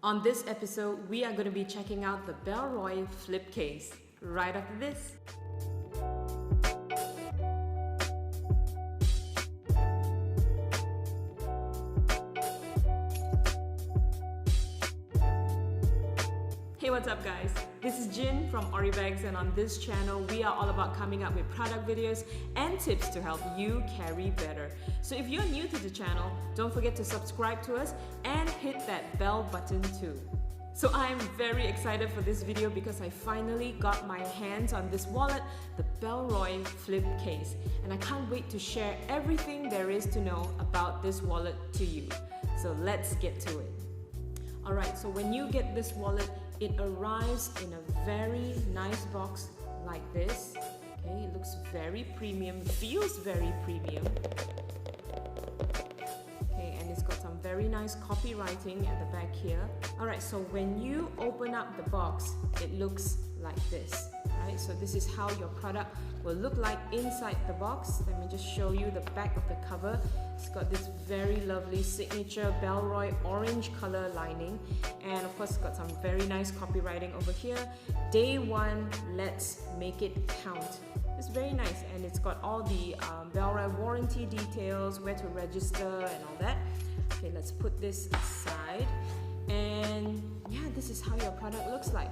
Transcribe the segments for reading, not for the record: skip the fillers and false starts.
On this episode, we are going to be checking out the Bellroy Flip Case right after this. Hey, what's up guys? This is Jin from Oribags, and on this channel we are all about coming up with product videos and tips to help you carry better. So if you're new to the channel, don't forget to subscribe to us and hit that bell button too. So I'm very excited for this video because I finally got my hands on this wallet, the Bellroy Flip Case, and I can't wait to share everything there is to know about this wallet to you. So let's get to it. Alright, so when you get this wallet, it arrives in a very nice box like this. Okay, it looks very premium, feels very premium. Okay, and it's got some very nice copywriting at the back here. Alright, so when you open up the box, it looks like this. Right, so this is how your product will look like inside the box. Let me just show you the back of the cover. It's got this very lovely signature Bellroy orange color lining, and of course it's got some very nice copywriting over here. Day one, let's make it count. It's very nice, and it's got all the Bellroy warranty details, where to register and all that. Okay, let's put this aside, and yeah, this is how your product looks like.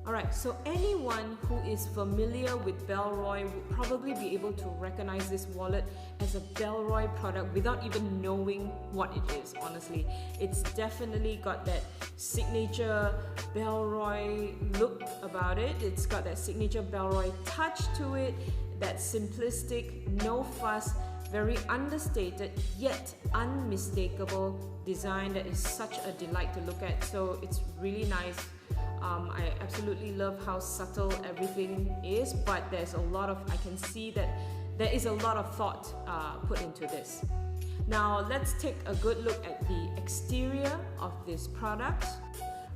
Alright, so anyone who is familiar with Bellroy would probably be able to recognize this wallet as a Bellroy product without even knowing what it is, honestly. It's definitely got that signature Bellroy look about it. It's got that signature Bellroy touch to it, that simplistic, no fuss, very understated yet unmistakable design that is such a delight to look at. So it's really nice. I absolutely love how subtle everything is, but there's a lot of, I can see that there is a lot of thought put into this. Now let's take a good look at the exterior of this product.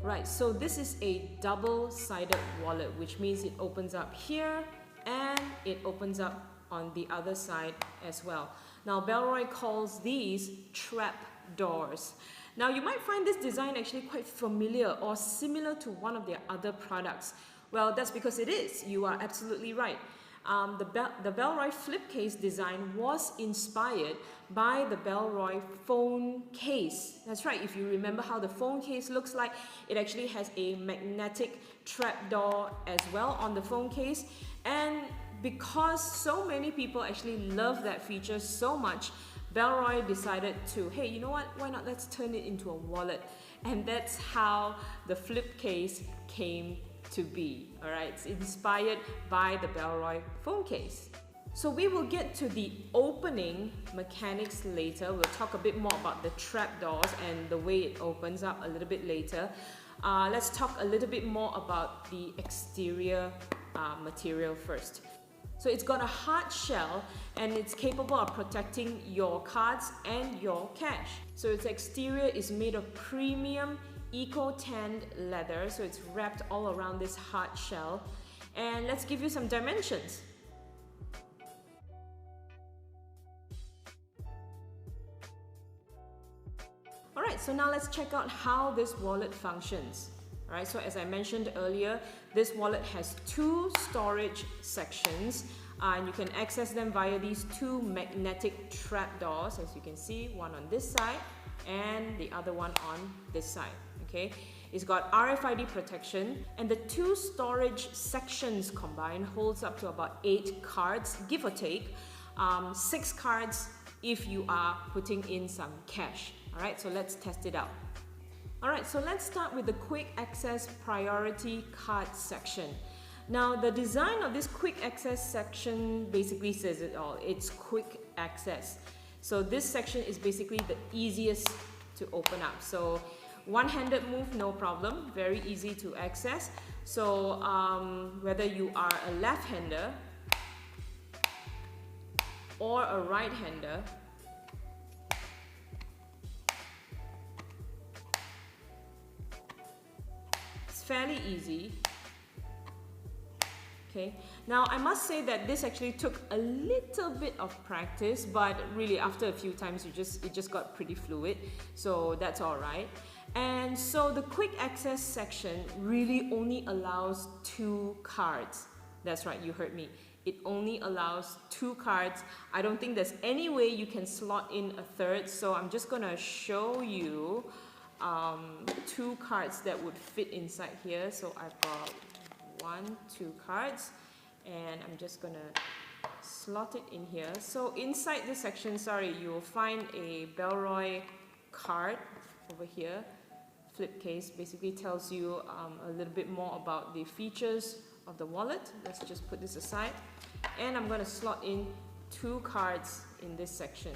Right, so this is a double-sided wallet, which means it opens up here and it opens up on the other side as well. Now Bellroy calls these trapdoors. Now you might find this design actually quite familiar or similar to one of their other products. Well, that's because it is. You are absolutely right. The Bellroy Flip Case design was inspired by the Bellroy phone case. That's right, if you remember how the phone case looks like, it actually has a magnetic trapdoor as well on the phone case. And because so many people actually love that feature so much, Bellroy decided to, hey, you know what, why not let's turn it into a wallet. And that's how the flip case came to be. Alright, it's inspired by the Bellroy phone case. So we will get to the opening mechanics later. We'll talk a bit more about the trapdoors and the way it opens up a little bit later. Let's talk a little bit more about the exterior material first. So it's got a hard shell and it's capable of protecting your cards and your cash. So its exterior is made of premium eco-tanned leather, so it's wrapped all around this hard shell. And let's give you some dimensions. Alright, so now let's check out how this wallet functions. Alright, so as I mentioned earlier, this wallet has two storage sections, and you can access them via these two magnetic trapdoors, as you can see, one on this side and the other one on this side. Okay, it's got RFID protection, and the two storage sections combined holds up to about 8 cards, give or take, 6 cards if you are putting in some cash. Alright, so let's test it out. Alright, so let's start with the quick access priority card section. Now the design of this quick access section basically says it all. It's quick access. So this section is basically the easiest to open up. So one-handed move, no problem, very easy to access. So whether you are a left-hander or a right-hander, fairly easy. Okay, now I must say that this actually took a little bit of practice, but really after a few times it just got pretty fluid, so that's all right. And so the quick access section really only allows 2 cards. That's right, you heard me. It only allows 2 cards. I don't think there's any way you can slot in a third, so I'm just gonna show you 2 cards that would fit inside here. So I've got 1, 2 cards, and I'm just gonna slot it in here. So inside this section, you will find a Bellroy card over here. Flip case basically tells you a little bit more about the features of the wallet. Let's just put this aside, and I'm going to slot in 2 cards in this section.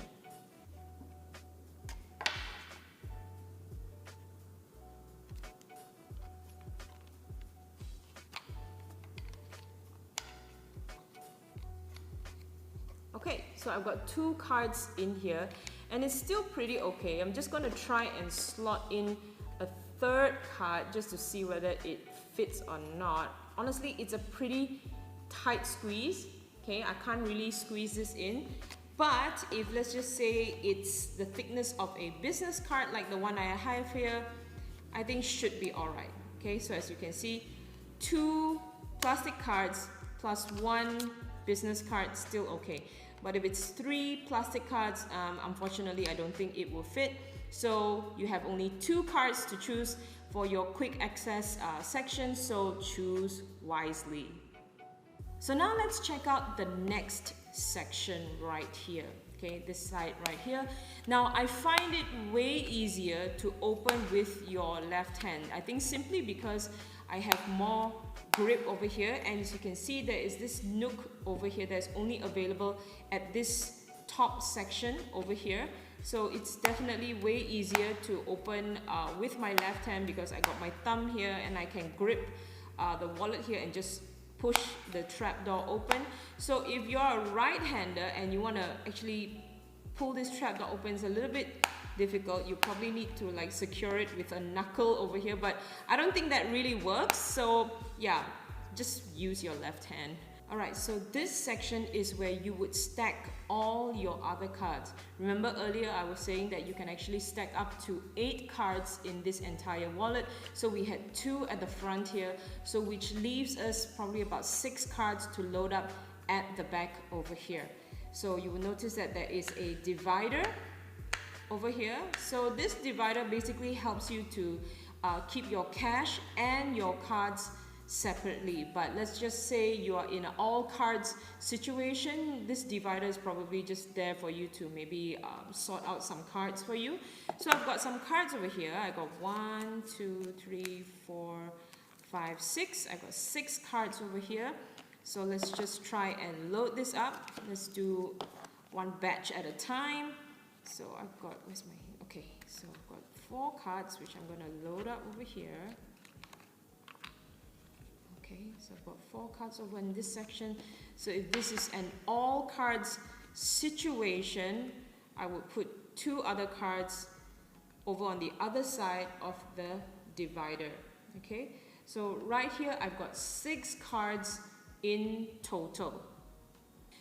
Okay, so I've got 2 cards in here, and it's still pretty okay. I'm just going to try and slot in a third card just to see whether it fits or not. Honestly, it's a pretty tight squeeze. Okay, I can't really squeeze this in, but if let's just say it's the thickness of a business card like the one I have here, I think should be all right. Okay, so as you can see, 2 plastic cards plus 1 business card, still okay. But if it's 3 plastic cards, unfortunately I don't think it will fit. So you have only 2 cards to choose for your quick access section, so choose wisely. So now let's check out the next section right here. Okay, this side right here. Now I find it way easier to open with your left hand. I think simply because I have more grip over here, and as you can see, there is this nook over here that's only available at this top section over here. So it's definitely way easier to open with my left hand because I got my thumb here and I can grip the wallet here and just push the trapdoor open. So if you're a right-hander and you want to actually pull this trapdoor open, it's a little bit difficult. You probably need to like secure it with a knuckle over here, but I don't think that really works. So yeah, just use your left hand. Alright, so this section is where you would stack all your other cards. Remember earlier I was saying that you can actually stack up to 8 cards in this entire wallet. So we had 2 at the front here, so which leaves us probably about 6 cards to load up at the back over here. So you will notice that there is a divider over here. So this divider basically helps you to keep your cash and your cards separately. But let's just say you are in an all cards situation, this divider is probably just there for you to maybe sort out some cards for you. So I've got some cards over here. I got 1, 2, 3, 4, 5, 6. I got 6 cards over here. So let's just try and load this up. Let's do one batch at a time. So I've got, where's my, okay, so I've got 4 cards which I'm going to load up over here. Okay, so I've got 4 cards over in this section. So if this is an all cards situation, I would put 2 other cards over on the other side of the divider. Okay, so right here I've got 6 cards in total.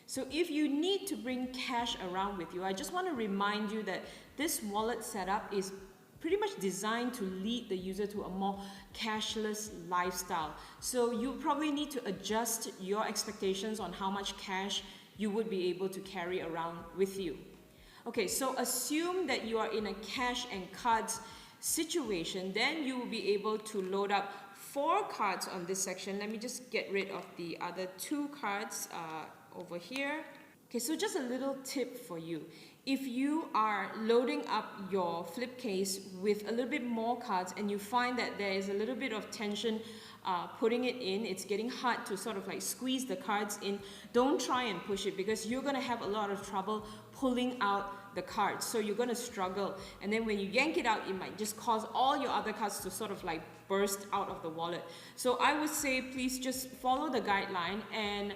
So if you need to bring cash around with you, I just want to remind you that this wallet setup is pretty much designed to lead the user to a more cashless lifestyle. So you probably need to adjust your expectations on how much cash you would be able to carry around with you. Okay, so assume that you are in a cash and cards situation, then you will be able to load up 4 cards on this section. Let me just get rid of the other 2 cards over here. Okay, so just a little tip for you. If you are loading up your flip case with a little bit more cards and you find that there is a little bit of tension putting it in, it's getting hard to sort of like squeeze the cards in, don't try and push it because you're going to have a lot of trouble pulling out the cards. So you're going to struggle, and then when you yank it out, it might just cause all your other cards to sort of like burst out of the wallet. So I would say please just follow the guideline and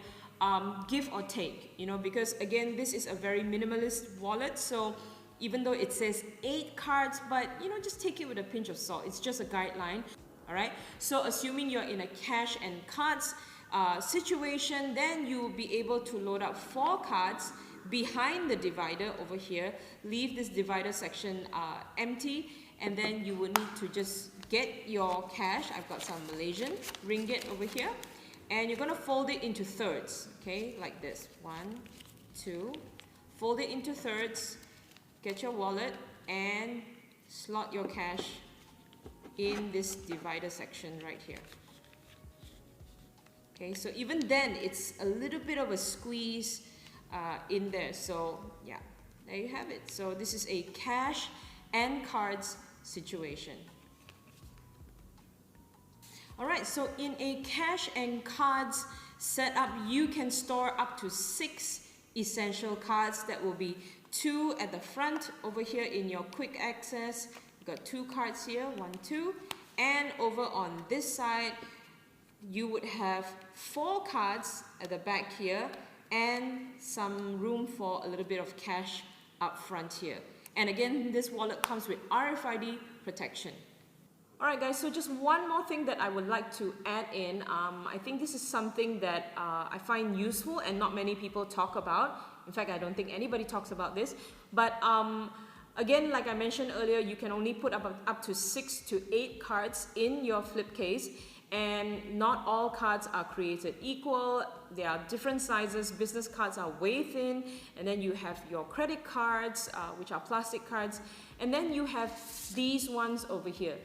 give or take, you know, because again, this is a very minimalist wallet. So even though it says 8 cards, but you know, just take it with a pinch of salt. It's just a guideline. All right. So assuming you're in a cash and cards situation, then you will be able to load up 4 cards behind the divider over here. Leave this divider section empty, and then you would need to just get your cash. I've got some Malaysian ringgit over here, and you're going to fold it into thirds, okay, like this. 1, 2, fold it into thirds, get your wallet, and slot your cash in this divider section right here. Okay, so even then it's a little bit of a squeeze in there. So yeah, there you have it. So this is a cash and cards situation. Alright, so in a cash and cards setup, you can store up to 6 essential cards. That will be 2 at the front over here in your quick access. You've got 2 cards here, 1, 2, and over on this side you would have 4 cards at the back here and some room for a little bit of cash up front here. And again, this wallet comes with RFID protection. Alright guys, so just one more thing that I would like to add in. I think this is something that I find useful and not many people talk about. In fact, I don't think anybody talks about this. But again, like I mentioned earlier, you can only put up to 6 to 8 cards in your flip case. And not all cards are created equal. There are different sizes. Business cards are way thin, and then you have your credit cards, which are plastic cards, and then you have these ones over here.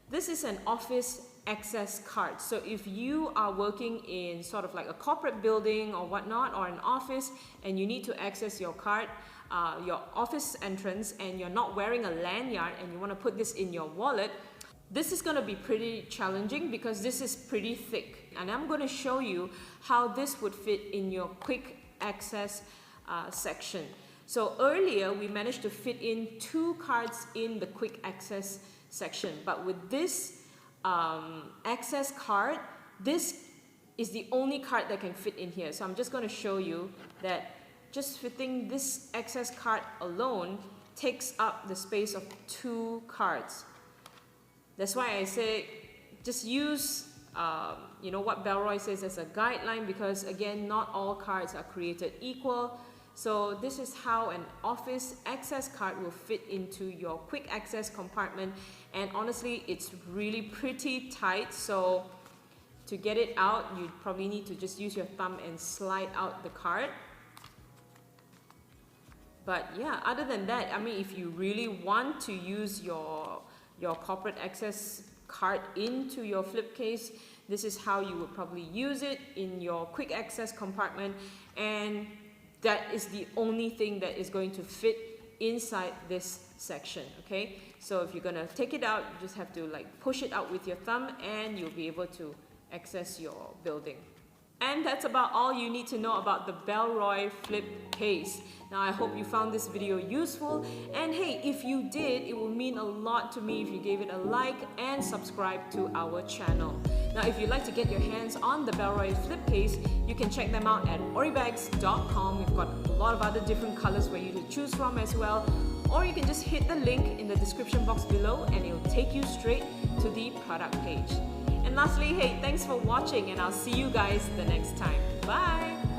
This is an office access card. So if you are working in sort of like a corporate building or whatnot, or an office, and you need to access your card, your office entrance, and you're not wearing a lanyard and you want to put this in your wallet, this is going to be pretty challenging because this is pretty thick, and I'm going to show you how this would fit in your quick access section. So earlier we managed to fit in 2 cards in the quick access section, but with this access card, this is the only card that can fit in here. So I'm just going to show you that just fitting this access card alone takes up the space of 2 cards. That's why I say just use you know, what Bellroy says as a guideline, because again, not all cards are created equal. So this is how an office access card will fit into your quick access compartment, and honestly it's really pretty tight. So to get it out, you probably need to just use your thumb and slide out the card. But yeah, other than that, I mean, if you really want to use your corporate access card into your flip case, this is how you would probably use it in your quick access compartment, and that is the only thing that is going to fit inside this section. Okay, so if you're gonna take it out, you just have to like push it out with your thumb and you'll be able to access your building. And that's about all you need to know about the Bellroy Flip Case. Now I hope you found this video useful, and hey, if you did, it will mean a lot to me if you gave it a like and subscribe to our channel. Now if you'd like to get your hands on the Bellroy Flip Case, you can check them out at oribags.com. We've got a lot of other different colors for you to choose from as well, or you can just hit the link in the description box below and it'll take you straight to the product page. And lastly, hey, thanks for watching, and I'll see you guys the next time. Bye!